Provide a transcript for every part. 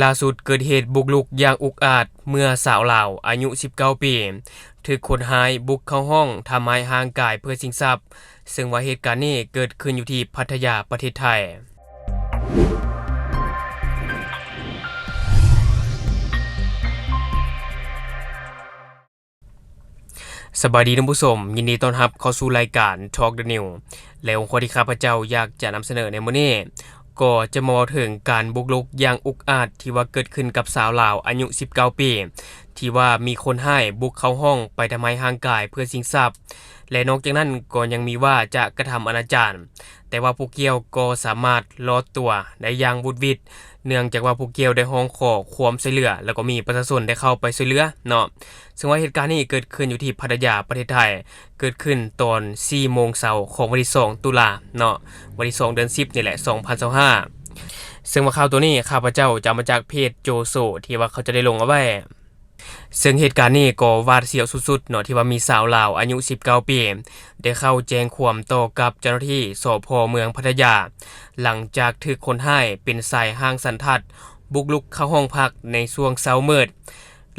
ล่าสุดเกิดเหตุบุกรุกอย่างอุกอาจเมื่อสาวลาวอายุ 19 ปีถูกคนร้ายบุกเข้าห้องทำลายร่างกายเพื่อชิงทรัพย์ซึ่งว่าเหตุการณ์นี้เกิดขึ้นอยู่ที่พัทยาประเทศไทยสบายดีท่านผู้ชมยินดีต้อนรับเข้าสู่รายการ Talk the New แล้วข้อที่ข้าพเจ้าอยากจะนำเสนอในมื้อนี้ก็จะมาถึงการบุกรุกอย่างอุกอาจที่ว่าเกิดขึ้นกับสาวลาวอายุ 19 ปีที่ว่ามีคนร้ายบุกเข้าห้องไปทำลายร่างกายเพื่อชิงทรัพย์และนอกจากนั้นก็ยังมีว่าจะกระทำอนาจารแต่ว่าผู้เกี่ยวก็สามารถรอดตัวได้อย่างบุดวิดเนื่องจากว่าผู้เกี่ยวได้ห้องขอความช่วยเหลือแล้วก็มีประชาชนได้เข้าไปช่วยเหลือเนาะซึ่งว่าเหตุการณ์นี้เกิดขึ้นอยู่ที่พัทยาประเทศไทยเกิดขึ้นตอน 4 โมงเช้าของวันที่ 2 ตุลาเนาะวันที่ 2 เดือน 10 นี่แหละ 2025ซึ่งว่าข่าวตัวนี้ข้าพเจ้าจะมาจากเพจโจโซที่ว่าเขาจะได้ลงเอาไว้ซึ่งเหตุการณ์นี้ก็หวาดเสียวสุดๆเนาะที่ว่ามีสาวลาวอายุ 19 ปีได้เข้าแจ้งความต่อกับเจ้าหน้าที่สภ.เมืองพัทยาหลังจากถูกคนร้ายเป็นสายห้างสันทัดบุกรุกเข้าห้องพักในช่วงเช้ามืด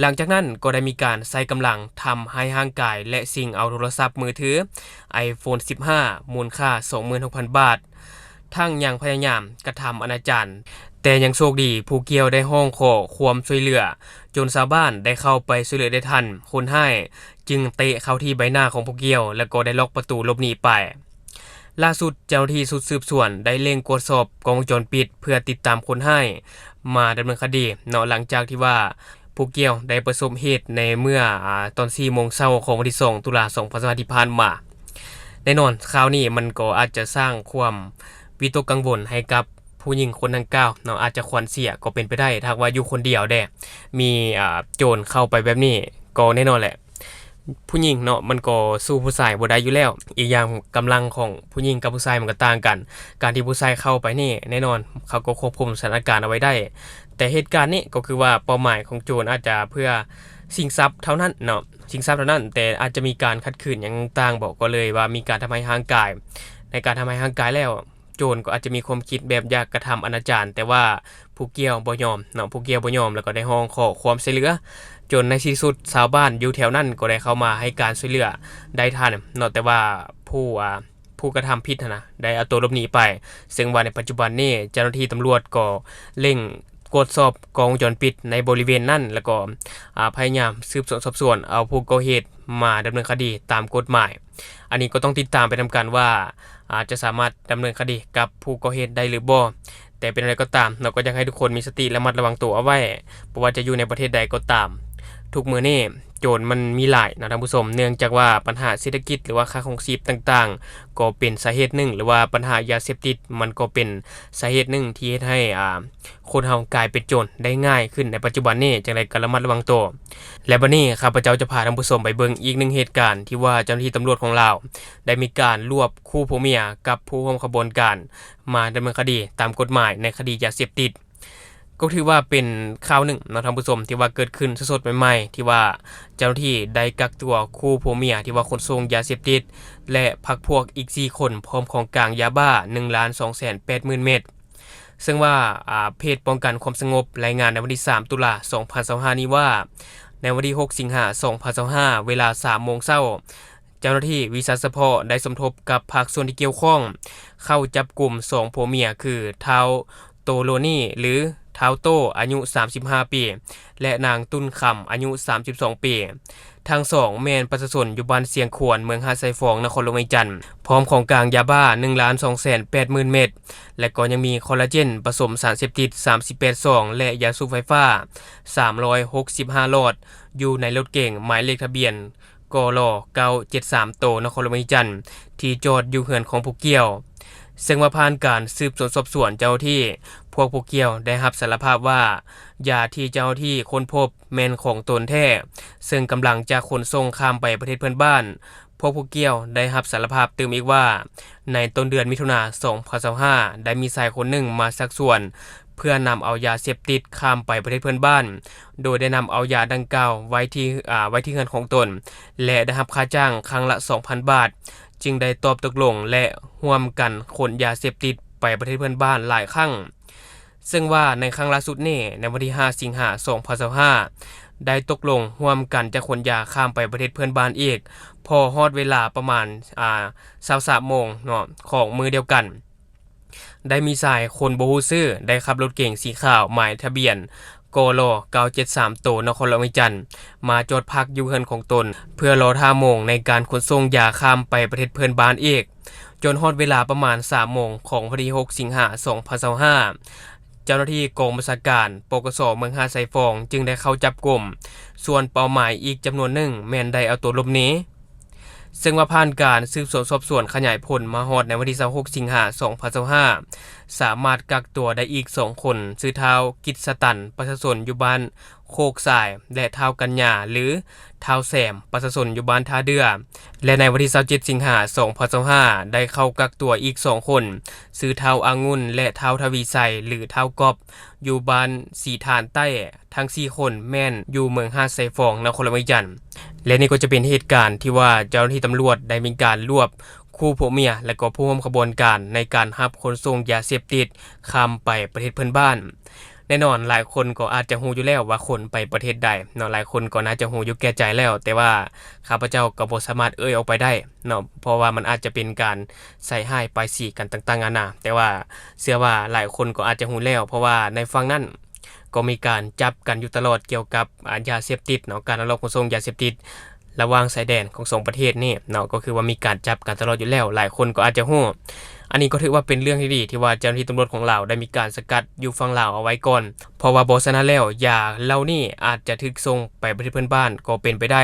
หลังจากนั้นก็ได้มีการใช้กำลังทำให้ร่างกายและชิงเอาโทรศัพท์มือถือ iPhone 15 มูลค่า 26,000 บาททั้งยังพยายามกระทำอนาจารแต่ยังโชคดีผู้เกี่ยวได้ห้องขอความช่วยเหลือจนชาวบ้านได้เข้าไปช่วยเหลือได้ทันคนร้ายจึงเตะเข้าที่ใบหน้าของผู้เกี่ยวแล้วก็ได้ล็อกประตูหลบหนีไปล่าสุดเจ้าหน้าที่ชุดสืบสวนได้เร่งตรวจสอบกล้องวงจรปิดเพื่อติดตามคนร้ายมาดำเนินคดีเนาะหลังจากที่ว่าผู้เกี่ยวได้ประสบเหตุในเมื่อตอน 4 โมงเช้าของวันที่ 2 ตุลาคม 2025 ที่ผ่านมาแน่นอนคราวนี้มันก็อาจจะสร้างความวิตกกังวลให้กับผู้หญิงคนดังกล่าวเนาะอาจจะขวัญเสียก็เป็นไปได้ถ้าว่าอยู่คนเดียวแด้มีโจรเข้าไปแบบนี้ก็แน่นอนแหละผู้หญิงเนาะมันก็สู้ผู้ชายบ่ได้อยู่แล้วอีกอย่างกำลังของผู้หญิงกับผู้ชายมันก็ต่างกันการที่ผู้ชายเข้าไปนี่แน่นอนเขาก็ควบคุมสถานการณ์เอาไว้ได้แต่เหตุการณ์นี้ก็คือว่าเป้าหมายของโจรอาจจะเพื่อชิงทรัพย์เท่านั้นเนาะชิงทรัพย์เท่านั้นแต่อาจจะมีการขัดขืนอย่างต่างบอกก็เลยว่ามีการทำให้ร่างกายในการทำให้ร่างกายแล้วโจรก็อาจจะมีความคิดแบบอยากกระทำอนาจารแต่ว่าผู้เกี่ยวบ่ยอมเนาะผู้เกี่ยวบ่ยอมแล้วก็ได้ห้องขอความช่วยเหลือจนในที่สุดชาวบ้านอยู่แถวนั้นก็ได้เข้ามาให้การช่วยเหลือได้ทันเนาะแต่ว่าผู้กระทำผิดนะได้เอาตัวหลบหนีไปซึ่งว่าในปัจจุบันนี้เจ้าหน้าที่ตำรวจก็เร่งตรวจสอบกล้องวงจรปิดในบริเวณนั้นแล้วก็พยายามสืบสวนสอบสวนเอาผู้ก่อเหตุมาดำเนินคดีตามกฎหมายอันนี้ก็ต้องติดตามไปทำกันว่าจะสามารถดำเนินคดีกับผู้ก่อเหตุได้หรือบ่แต่เป็นอะไรก็ตามเราก็อยากให้ทุกคนมีสติและระมัดระวังตัวเอาไว้เพราะว่าจะอยู่ในประเทศใดก็ตามทุกมื้อนี้โจรมันมีหลายนะท่านผู้ชมเนื่องจากว่าปัญหาเศรษฐกิจหรือว่าค่าครองชีพต่างๆก็เป็นสาเหตุหนึ่งหรือว่าปัญหายาเสพติดมันก็เป็นสาเหตุหนึ่งที่เฮ็ดให้คนเฮากลายเป็นโจรได้ง่ายขึ้นในปัจจุบันนี้จังได๋ก็ระมัดระวังตัวและบัดนี้ข้าพเจ้าจะพาท่านผู้ชมไปเบิ่งอีกหนึ่งเหตุการณ์ที่ว่าเจ้าหน้าที่ตำรวจของลาวได้มีการรวบคู่ผัวเมียกับผู้ร่วมขบวนการมาดำเนินคดีตามกฎหมายในคดียาเสพติดก็ถือว่าเป็นข่าวหนึ่งนะท่านผู้ชมที่ว่าเกิดขึ้นสดๆใหม่ๆที่ว่าเจ้าหน้าที่ได้กักตัวคู่ผัวเมียที่ว่าขนส่งยาเสพติดและพรรคพวกอีก4คนพร้อมของกลางยาบ้า 1,280,000 เม็ดซึ่งว่าเพจป้องกันความสงบรายงานในวันที่ 3 ตุลาคม 2025นี้ว่าในวันที่ 6 สิงหาคม 2025เวลา 3 โมงเช้าเจ้าหน้าที่วิสาสะเพาะได้สมทบกับภาคส่วนที่เกี่ยวข้องเข้าจับกลุ่ม2ผัวเมียคือท้าวโตโลนี่หรือท้าวโตอายุ 35 ปีและนางตุ้นคำอายุ 32 ปีทั้งสองแม่นประชาชนอยู่บ้านเสียงขวนเมืองหาดไซฟองนครหลวงเวียงจันทน์พร้อมของกลางยาบ้า 1,280,000 เม็ดและก็ยังมีคอลลาเจนผสมสารเสพติด38ซองและยาสูบไฟฟ้า365หลอดอยู่ในรถเก๋งหมายเลขทะเบียนกล973โตนครหลวงเวียงจันทน์ที่จอดอยู่เฮือนของผู้เกี่ยวซึ่งว่าผ่านการสืบสวนสอบสวนเจ้าที่พวกผู้เกี่ยวได้รับสารภาพว่ายาที่เจ้าที่ค้นพบแม่นของตนแท้ซึ่งกำลังจะขนส่งข้ามไปประเทศเพื่อนบ้านพวกผู้เกี่ยวได้รับสารภาพเติมอีกว่าในต้นเดือนมิถุนายน 2025ได้มีชายคนหนึ่งมาชักชวนเพื่อนำเอายาเสพติดข้ามไปประเทศเพื่อนบ้านโดยได้นำเอายาดังกล่าวไว้ที่เฮือนของตนและได้รับค่าจ้างครั้งละ 2,000 บาทจึงได้ตอบตกลงและร่วมกันขนยาเสพติดไปประเทศเพื่อนบ้านหลายครั้ง ซึ่งว่าในครั้งล่าสุดนี่ในวันที่5สิงหาคม2025ได้ตกลงร่วมกันจะขนยาข้ามไปประเทศเพื่อนบ้านอีกพอฮอดเวลาประมาณ23 โมงเนาะของมื้อเดียวกันได้มีสายคนบ่ฮู้ชื่อได้ขับรถเก๋งสีขาวหมายทะเบียนกล973โตนครหลวงวิจันทร์มาจอดพักอยู่เฮือนของตนเพื่อรอท่าโมงในการขนส่งยาข้ามไปประเทศเพื่อนบ้านอีกจนฮอดเวลาประมาณ3 โมงของวันที่6สิงหาคม2025เจ้าหน้าที่กองบัญชาการปกสเมืองหาดไซฟองจึงได้เข้าจับกุมส่วนเป้าหมายอีกจำนวนหนึ่งแม่นได้เอาตัวหลบหนีซึ่งว่าผ่านการสืบสวนสอบสวนขยายผลมาฮอดในวันที่26สิงหาคม2025สามารถกักตัวได้อีก2คนชื่อท้าวกิจสตันประชาชนอยู่บ้านโคกสายและท้าวกัญญาหรือท้าวแสมประชาชนอยู่บ้านท่าเดือและในวันที่27สิงหาคม2025ได้เข้ากักตัวอีก2คนชื่อท้าวอางุ่นและท้าวทวีไสหรือท้าวกอบอยู่บ้านสีฐานใต้ทั้ง4คนแม่นอยู่เมืองหาดไซฟองนครหลวงวิจันทร์และนี่ก็จะเป็นเหตุการณ์ที่ว่าเจ้าหน้าที่ตำรวจได้มีการรวบคู่ผัวเมียและก็ผู้ร่วมขบวนการในการรับขนส่งยาเสพติดข้ามไปประเทศเพื่อนบ้านแน่นอนหลายคนก็อาจจะฮู้อยู่แล้วว่าคนไปประเทศใดเนาะหลายคนก็น่าจะฮู้อยู่แก่ใจแล้วแต่ว่าข้าพเจ้าก็บ่สามารถออกไปได้เนาะเพราะว่ามันอาจจะเป็นการใส่ร้ายป้ายสีกันต่างๆนานาแต่ว่าเชื่อว่าหลายคนก็อาจจะฮู้แล้วเพราะว่าในฝั่งนั้นก็มีการจับกันอยู่ตลอดเกี่ยวกับยาเสพติดเนาะการลักลอบขนส่งยาเสพติดระหว่างชายแดนของ2ประเทศนี่เนาะก็คือว่ามีการจับกันตลอดอยู่แล้วหลายคนก็อาจจะฮู้อันนี้ก็ถือว่าเป็นเรื่องที่ดีที่ว่าเจ้าหน้าที่ตำรวจของลาวได้มีการสกัดอยู่ฝั่งลาวเอาไว้ก่อนเพราะว่าบ่ฉะนั้นแล้วยาเหล่านี้อาจจะถูกส่งไปประเทศเพื่อนบ้านก็เป็นไปได้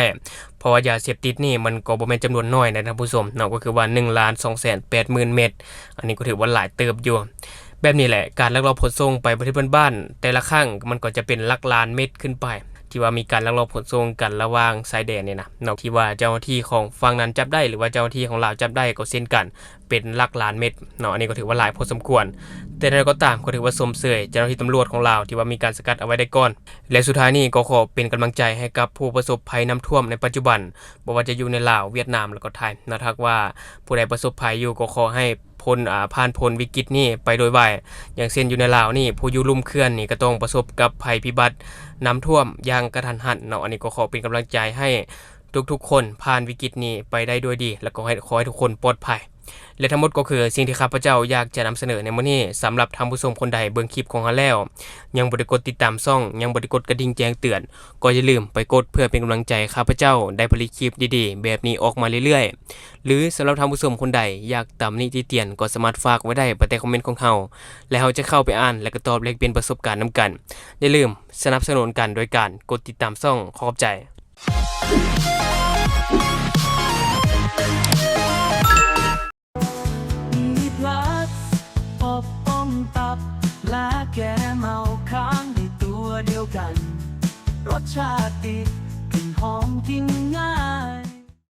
เพราะว่ายาเสพติดนี่มันก็บ่แม่นจำนวนน้อยนะท่านผู้ชมเนาะก็คือว่า 1,280,000 เม็ดอันนี้ก็ถือว่าหลายเติบอยู่แบบนี้แหละการลักลอบขนส่งไปประเทศเพื่อนบ้านแต่ละครั้งมันก็จะเป็นหลักล้านเม็ดขึ้นไปที่ว่ามีการลักลอบขนส่งกันระหว่างชายแดนเนี่ยนะเนาะที่ว่าเจ้าหน้าที่ของฝั่งนั้นจับได้หรือว่าเจ้าหน้าที่ของลาวจับได้ก็เช่นกันเป็นหลักล้านเม็ดเนาะอันนี้ก็ถือว่าหลายพอสมควรแต่ใดก็ตามก็ถือว่าสมเสยเจ้าหน้าที่ตำรวจของลาวที่ว่ามีการสกัดเอาไว้ได้ก่อนและสุดท้ายนี้ก็ขอเป็นกำลังใจให้กับผู้ประสบภัยน้ำท่วมในปัจจุบันบ่ว่าจะอยู่ในลาวเวียดนามแล้วก็ไทยนะถ้าว่าผู้ใดประสบภัยอยู่ก็ขอให้ผ่านพ้นวิกฤตนี้ไปโดยไวอย่างเช่นอยู่ในลาวนี่ผู้อยู่ลุ่มเขื่อนนี่ก็ต้องประสบกับภัยพิบัติน้ำท่วมอย่างกระทันหันเนาะอันนี้ก็ขอเป็นกำลังใจให้ทุกๆคนผ่านวิกฤตนี้ไปได้ด้วยดีแล้วก็ขอให้ทุกคนปลอดภัยและทั้งหมดก็คือสิ่งที่ข้าพเจ้าอยากจะนำเสนอในมื้อนี้สำหรับท่านผู้ชมคนใดเบิ่งคลิปของเราแล้วยังบ่ได้กดติดตามช่องยังบ่ได้กดกระดิ่งแจ้งเตือนก็อย่าลืมไปกดเพื่อเป็นกำลังใจข้าพเจ้าได้ผลิตคลิปดีๆแบบนี้ออกมาเรื่อยๆหรือสำหรับท่านผู้ชมคนใดอยากตำหนิติเตียนก็สามารถฝากไว้ได้ใต้คอมเมนต์ของเราและเราจะเข้าไปอ่านและก็ตอบแลกเปลี่ยนประสบการณ์นํกันอย่าลืมสนับสนุนกันโดยการกดติดตามช่องขอบใจและแกเมาค้างในตัวเดียวกันรสชาติดีกลิ่นหอมกินง่าย